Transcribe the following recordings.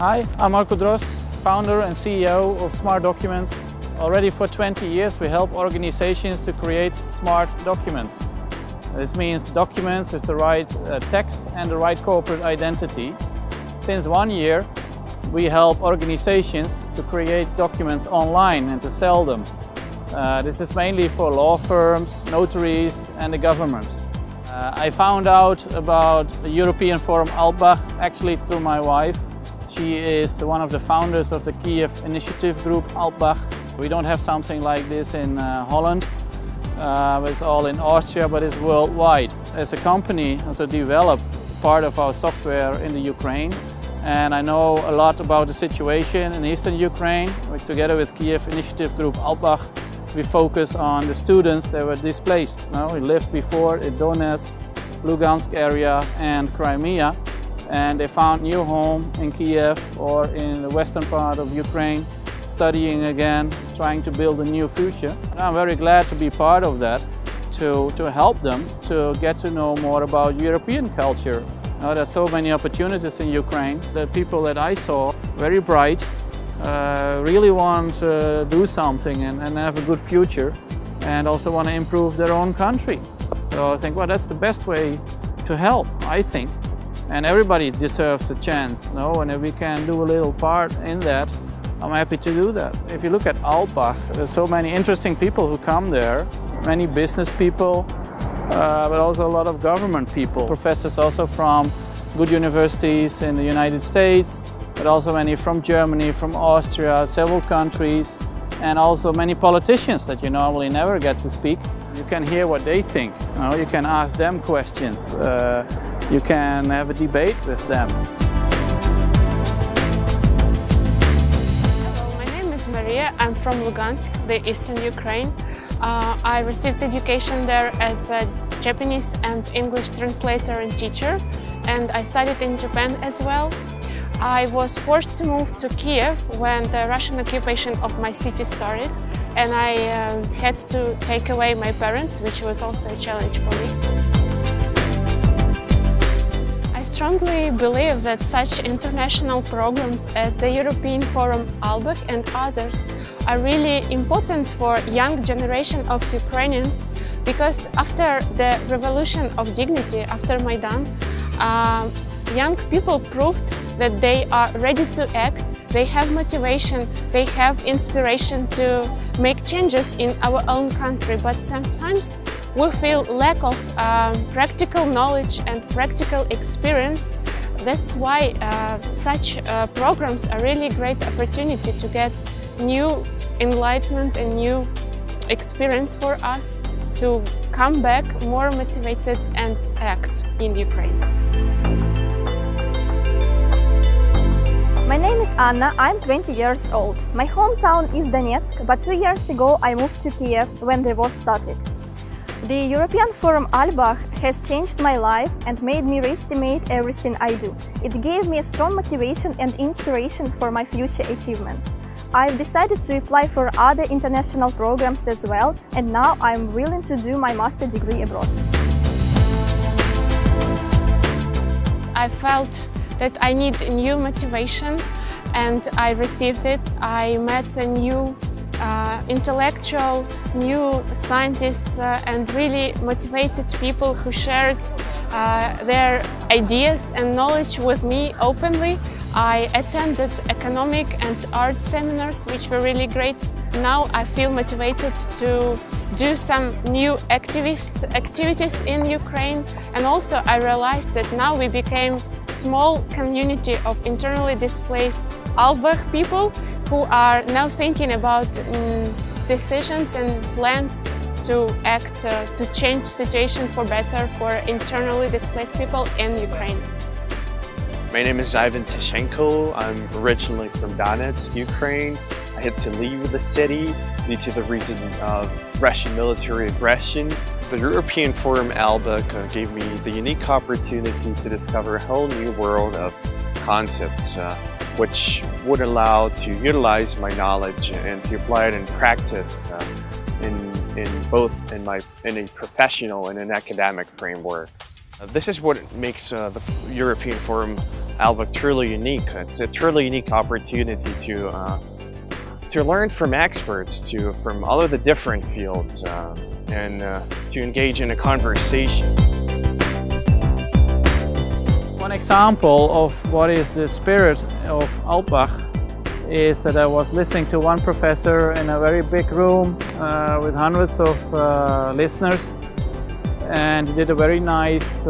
Hi, I'm Marko Dros, founder and CEO of SmartDocuments. Already for 20 years we help organizations to create smart documents. This means documents with the right text and the right corporate identity. Since 1 year we help organizations to create documents online and to sell them. This is mainly for law firms, notaries and the government. I found out about the European Forum Alpbach actually through my wife. She is one of the founders of the Kyiv Initiative Group Alpbach. We don't have something like this in Holland. It's all in Austria, but it's worldwide. As a company, also develop part of our software in the Ukraine. And I know a lot about the situation in eastern Ukraine. Together with Kyiv Initiative Group Alpbach, we focus on the students that were displaced. We lived before in Donbass, Lugansk area and Crimea. And they found new home in Kyiv or in the western part of Ukraine, studying again, trying to build a new future. And I'm very glad to be part of that, to help them to get to know more about European culture. There's so many opportunities in Ukraine. The people that I saw, very bright, really want to do something and have a good future, and also want to improve their own country. So I think, well, that's the best way to help, I think. And everybody deserves a chance, and if we can do a little part in that, I'm happy to do that. If you look at Alpbach, there's so many interesting people who come there, many business people, but also a lot of government people. Professors also from good universities in the United States, but also many from Germany, from Austria, several countries, and also many politicians that you normally never get to speak. You can hear what they think, you can ask them questions. You can have a debate with them. Hello, my name is Maria. I'm from Lugansk, the eastern Ukraine. I received education there as a Japanese and English translator and teacher, and I studied in Japan as well. I was forced to move to Kyiv when the Russian occupation of my city started, and I had to take away my parents, which was also a challenge for me. I strongly believe that such international programs as the European Forum Alpbach and others are really important for young generation of Ukrainians, because after the revolution of dignity, after Maidan, young people proved that they are ready to act, they have motivation, they have inspiration to make changes in our own country, but sometimes we feel lack of practical knowledge and practical experience. That's why such programs are really great opportunity to get new enlightenment and new experience for us to come back more motivated and act in Ukraine. My name is Anna, I'm 20 years old. My hometown is Donetsk, but 2 years ago I moved to Kyiv when the war started. The European Forum Alpbach has changed my life and made me re-estimate everything I do. It gave me a strong motivation and inspiration for my future achievements. I've decided to apply for other international programs as well, and now I'm willing to do my master degree abroad. I felt that I need a new motivation, and I received it. I met a new intellectual, new scientists and really motivated people who shared their ideas and knowledge with me openly. I attended economic and art seminars, which were really great. Now I feel motivated to do some new activities in Ukraine, and also I realized that now we became a small community of internally displaced Alpbach people who are now thinking about decisions and plans to act to change situation for better for internally displaced people in Ukraine. My name is Ivan Tishenko. I'm originally from Donetsk, Ukraine. I had to leave the city due to the reason of Russian military aggression. The European Forum Alpbach gave me the unique opportunity to discover a whole new world of concepts, which would allow to utilize my knowledge and to apply it in practice in a professional and an academic framework. This is what makes the European Forum Alpbach truly unique. It's a truly unique opportunity to learn from experts, from all of the different fields, and to engage in a conversation. One example of what is the spirit of Alpbach is that I was listening to one professor in a very big room with hundreds of listeners, and he did a very nice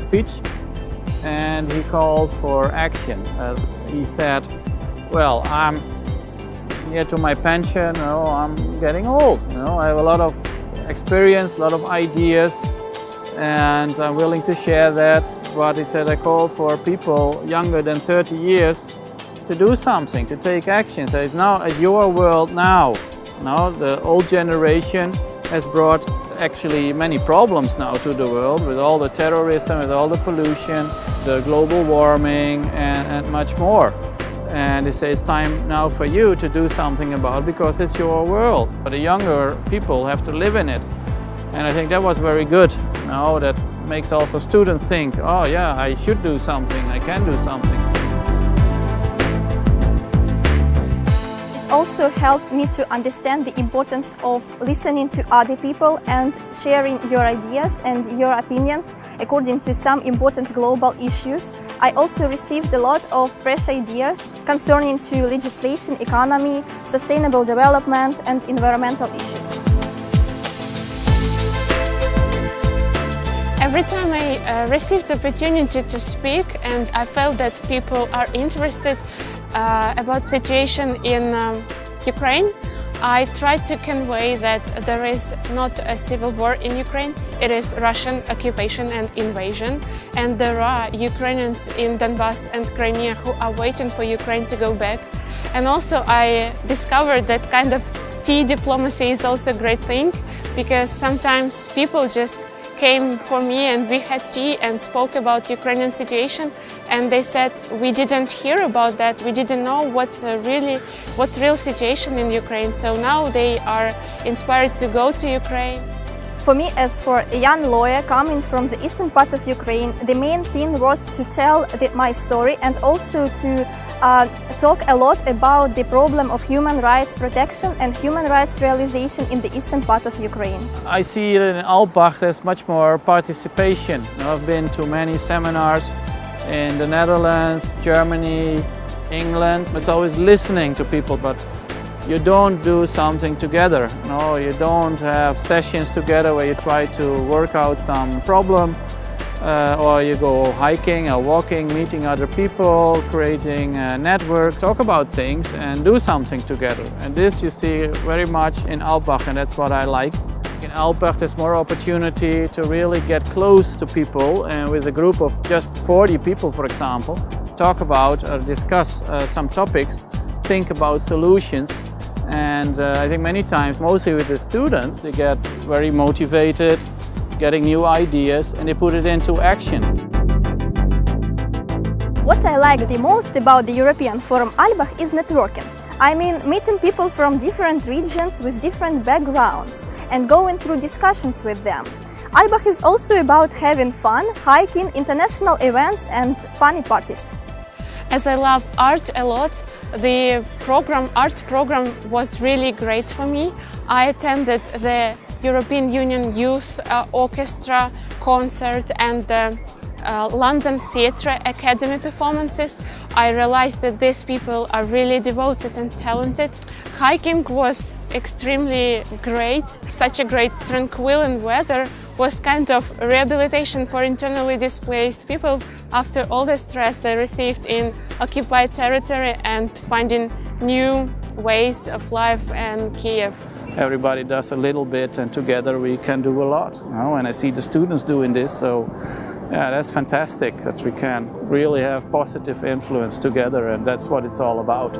speech, and he called for action. He said, well, I'm near to my pension, I'm getting old, I have a lot of experience, a lot of ideas, and I'm willing to share that. But he said, I call for people younger than 30 years to do something, to take action. So it's now your world now. The old generation has brought actually many problems now to the world, with all the terrorism, with all the pollution, the global warming, and much more. And they say it's time now for you to do something about it, because it's your world. But the younger people have to live in it. And I think that was very good. That makes also students think, oh yeah, I should do something, I can do something. It also helped me to understand the importance of listening to other people and sharing your ideas and your opinions according to some important global issues. I also received a lot of fresh ideas concerning to legislation, economy, sustainable development and environmental issues. Every time I received the opportunity to speak and I felt that people are interested about the situation in Ukraine, I tried to convey that there is not a civil war in Ukraine, it is Russian occupation and invasion, and there are Ukrainians in Donbass and Crimea who are waiting for Ukraine to go back. And also I discovered that kind of tea diplomacy is also a great thing, because sometimes people just came for me and we had tea and spoke about the Ukrainian situation, and they said we didn't hear about that, we didn't know what real situation in Ukraine. So now they are inspired to go to Ukraine. For me, as for a young lawyer coming from the eastern part of Ukraine, the main thing was to tell my story and also to talk a lot about the problem of human rights protection and human rights realization in the eastern part of Ukraine. I see in Alpbach there's much more participation. I've been to many seminars in the Netherlands, Germany, England. It's always listening to people, but you don't do something together. You don't have sessions together where you try to work out some problem, or you go hiking or walking, meeting other people, creating a network, talk about things and do something together. And this you see very much in Alpbach, and that's what I like. In Alpbach there's more opportunity to really get close to people, and with a group of just 40 people, for example, talk about or discuss some topics, think about solutions. And I think many times, mostly with the students, they get very motivated, getting new ideas, and they put it into action. What I like the most about the European Forum Alpbach is networking. I mean, meeting people from different regions with different backgrounds and going through discussions with them. Alpbach is also about having fun, hiking, international events and funny parties. As I love art a lot, the art program was really great for me. I attended the European Union Youth Orchestra concert and the London Theatre Academy performances. I realized that these people are really devoted and talented. Hiking was extremely great. Such a great tranquil weather was kind of rehabilitation for internally displaced people after all the stress they received in occupied territory and finding new ways of life in Kyiv. Everybody does a little bit, and together we can do a lot. And I see the students doing this, so yeah, that's fantastic that we can really have positive influence together, and that's what it's all about.